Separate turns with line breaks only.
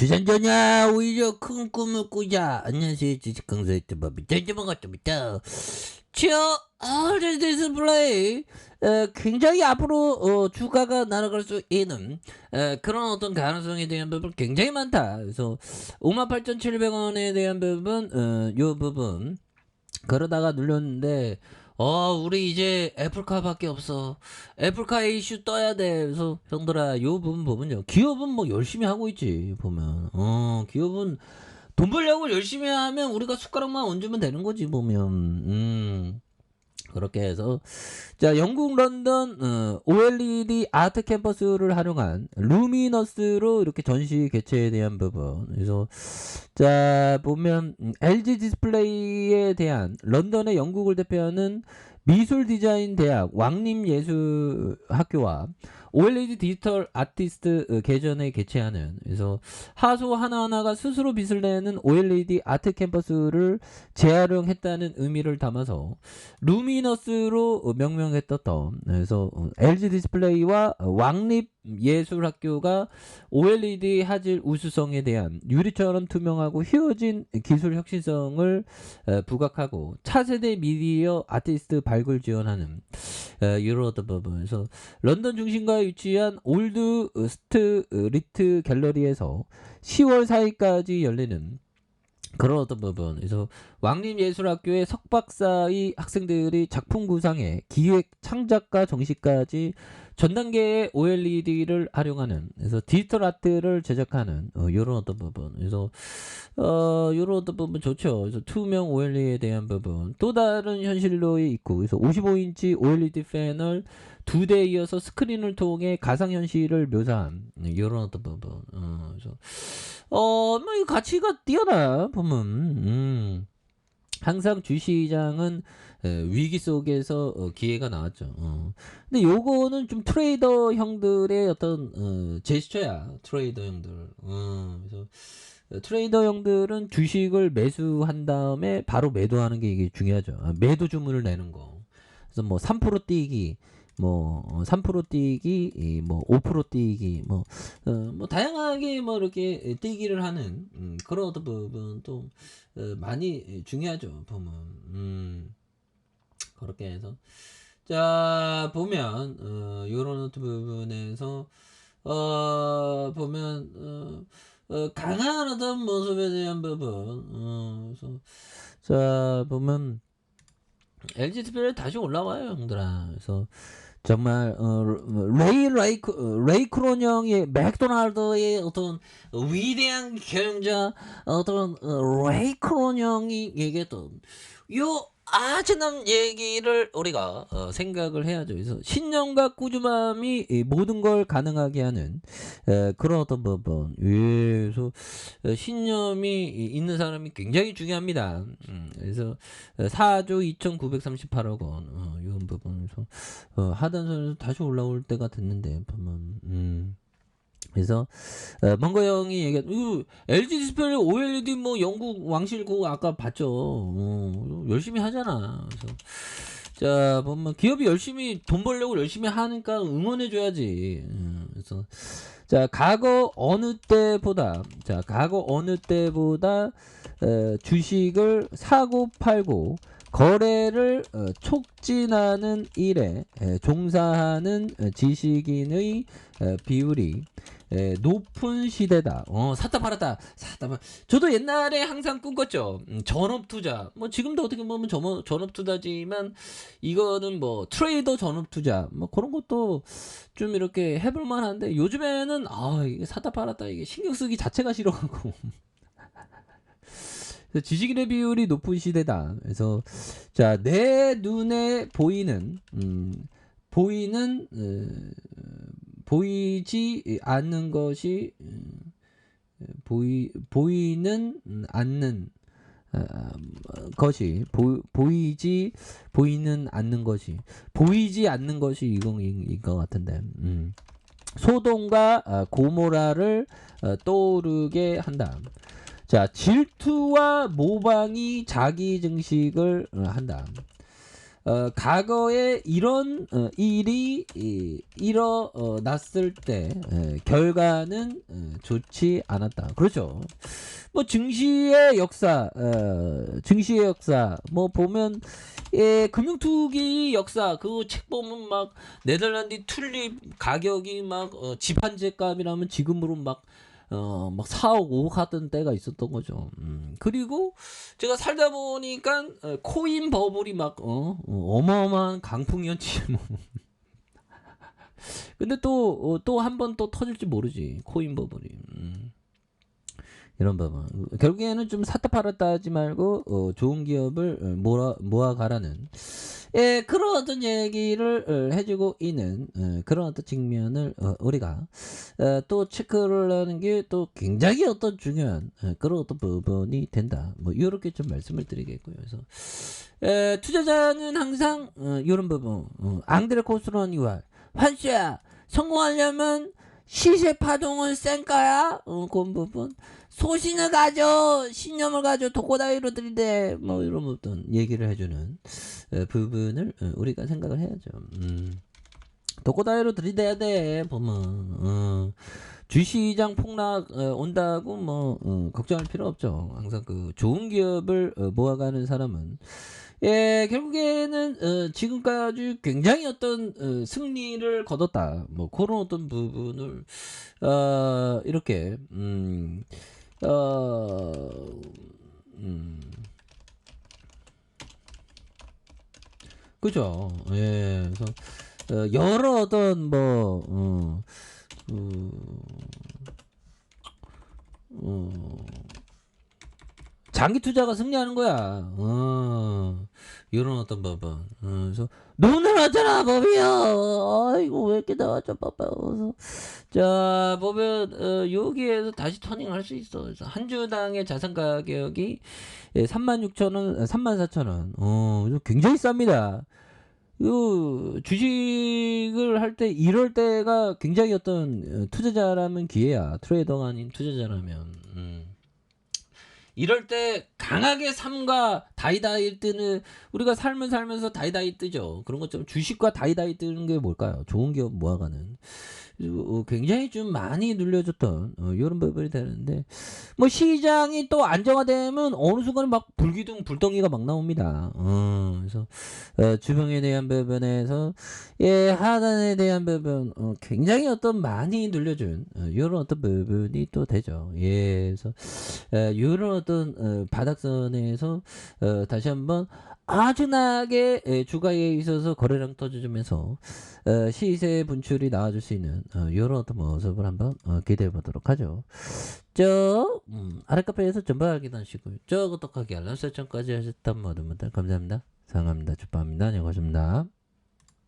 주산전야 오히려 큰 꿈을 꾸자. 안녕하세요, 주식 강사 유튜버입니다. 반갑습니다. 디스플레이 굉장히 앞으로 주가가 날아갈 수 있는 그런 어떤 가능성에 대한 부분 굉장히 많다. 그래서 58,700원에 대한 부분 요 부분 그러다가 눌렸는데 우리 이제 애플카밖에 없어. 애플카 이슈 떠야 돼. 그래서 형들아 요 부분 보면요, 기업은 뭐 열심히 하고 있지. 보면 기업은 돈 벌려고 열심히 하면 우리가 숟가락만 얹으면 되는 거지. 보면 그렇게 해서 자, 영국 런던 OLED 아트 캠퍼스를 활용한 루미너스로 이렇게 전시 개최에 대한 부분. 그래서 자, 보면 LG 디스플레이에 대한 런던의 영국을 대표하는 미술 디자인 대학 왕림예술학교와 OLED 디지털 아티스트 개전에 개최하는, 그래서 하소 하나하나가 스스로 빛을 내는 OLED 아트 캠퍼스를 재활용했다는 의미를 담아서 루미너스로 명명했던, 그래서 LG 디스플레이와 왕립예술학교가 OLED 화질 우수성에 대한 유리처럼 투명하고 휘어진 기술 혁신성을 부각하고 차세대 미디어 아티스트 발굴 지원하는 이런 부분에서 런던 중심가에 위치한 올드 스트리트 갤러리에서 10월 4일까지 열리는 그런 어떤 부분. 그래서 왕림예술학교의 석박사의 학생들이 작품 구상에 기획, 창작과 정시까지 전 단계의 OLED를 활용하는, 그래서 디지털 아트를 제작하는 이런 어떤 부분. 그래서 이런 어떤 부분 좋죠. 그래서 투명 OLED에 대한 부분 또 다른 현실로 있고, 그래서 55인치 OLED 패널 2대에 이어서 스크린을 통해 가상현실을 묘사한 이런 어떤 부분. 그래서 뭐 이 가치가 뛰어나 보면. 항상 주시장은 위기 속에서 기회가 나왔죠. 근데 요거는 좀 트레이더 형들의 어떤 제스처야. 트레이더 형들. 그래서 트레이더 형들은 주식을 매수한 다음에 바로 매도하는 게 이게 중요하죠. 매도 주문을 내는 거. 그래서 뭐 3% 뛰기, 뭐 3% 뛰기, 뭐 5% 뛰기, 뭐 다양하게 뭐 이렇게 뛰기를 하는 그런 어떤 부분도 많이 중요하죠. 보면 그렇게 해서 자, 보면 요런 어떤 부분에서 보면 강한 어떤 모습에 대한 부분. 그래서 자, 보면 LG 디스플레이 다시 올라와요, 형들아. 그래서 정말 레이크론 형의 맥도날드의 어떤 위대한 경자, 어떤 레이크론 형이 얘기했던 요 아찔한 얘기를 우리가 생각을 해야죠. 그래서 신념과 꾸준함이 모든 걸 가능하게 하는 그런 어떤 부분. 그래서 신념이 있는 사람이 굉장히 중요합니다. 그래서 4조 2,938억 원 이런 부분에서 하단 선에서 다시 올라올 때가 됐는데 보면. 그래서 먼거 형이 얘기한 LG 디스플레이 OLED 뭐 영국 왕실 그거 아까 봤죠. 열심히 하잖아. 그래서 자, 보면 기업이 열심히 돈 벌려고 열심히 하니까 응원해 줘야지. 그래서 자, 과거 어느 때보다 주식을 사고 팔고 거래를 촉진하는 일에 종사하는 지식인의 비율이 높은 시대다. 샀다 팔았다. 저도 옛날에 항상 꿈꿨죠. 전업 투자. 뭐 지금도 어떻게 보면 전업 투자지만 이거는 뭐 트레이더 전업 투자. 뭐 그런 것도 좀 이렇게 해볼 만한데 요즘에는 이게 샀다 팔았다 이게 신경 쓰기 자체가 싫어가고. 지식인의 비율이 높은 시대다. 그래서 자, 내 눈에 보이지 않는 것이 보이는 않는 것이 보이지 않는 것이 이건 것 같은데. 소돔과 고모라를 떠오르게 한다. 자, 질투와 모방이 자기 증식을 한다. 과거에 이런 일이 일어났을 때 결과는 좋지 않았다. 그렇죠. 뭐 증시의 역사, 뭐 보면 금융투기 역사 그 책 보면 막 네덜란드 튤립 가격이 막 집 한 채 값이라면 지금으로 막 4억 5억 하던 때가 있었던 거죠. 그리고 제가 살다 보니까 코인 버블이 막 어마어마한 강풍이었지 뭐. 근데 또 한 번 또 터질지 모르지 코인 버블이. 이런 부분. 결국에는 좀 샀다 팔았다 하지 말고 좋은 기업을 모아가라는 그런 어떤 얘기를 해주고 있는 그런 어떤 측면을 우리가 또 체크를 하는 게 또 굉장히 어떤 중요한 그런 어떤 부분이 된다. 뭐 이렇게 좀 말씀을 드리겠고요. 그래서 투자자는 항상 이런 부분 앙드레 코스론 이왈 환수야 성공하려면 시세 파동은 센 거야. 그런 부분. 소신을 가져, 신념을 가져, 독고다이로 들이대, 뭐 이런 어떤 얘기를 해주는 부분을 우리가 생각을 해야죠. 독고다이로 들이대야 돼. 보면 주시장 폭락 온다고 뭐 걱정할 필요 없죠. 항상 그 좋은 기업을 모아가는 사람은 결국에는 지금까지 굉장히 어떤 승리를 거뒀다. 뭐 그런 어떤 부분을 이렇게 그죠. 예. 그래서 여러 어떤 뭐 장기 투자가 승리하는 거야. 이런 어떤 부분. 그래서 눈을 하잖아 법이야. 아이고 왜 이렇게 나왔죠 봐봐. 그래서 자 보면 여기에서 다시 터닝할 수 있어. 그래서 한 주당의 자산 가격이 36,000원, 34,000원. 굉장히 쌉니다. 주식을 할 때 이럴 때가 굉장히 어떤 투자자라면 기회야. 트레이더가 아닌 투자자라면. 이럴 때 강하게 삶과 다이다이 뜨는 우리가 삶을 살면서 다이다이 뜨죠. 그런 것처럼 주식과 다이다이 뜨는 게 뭘까요? 좋은 기업 모아가는 굉장히 좀 많이 눌려줬던 이런 부분이 되는데 뭐 시장이 또 안정화되면 어느 순간 막 불기둥 불덩이가 막 나옵니다. 그래서 주봉에 대한 부분에서 하단에 대한 부분 굉장히 어떤 많이 눌려준 이런 어떤 부분이 또 되죠. 그래서 이런 어떤 바닥선에서 다시 한번 아주 나게 주가에 있어서 거래량 터져주면서 시세 분출이 나와줄 수 있는 이런 어떤 모습을 한번 기대해 보도록 하죠. 아래 카페에서 전부 확인하시고요. 구독하기 알람 설정까지 하셨던 모든 분들 감사합니다. 사랑합니다. 축복합니다. 안녕히 가십니다.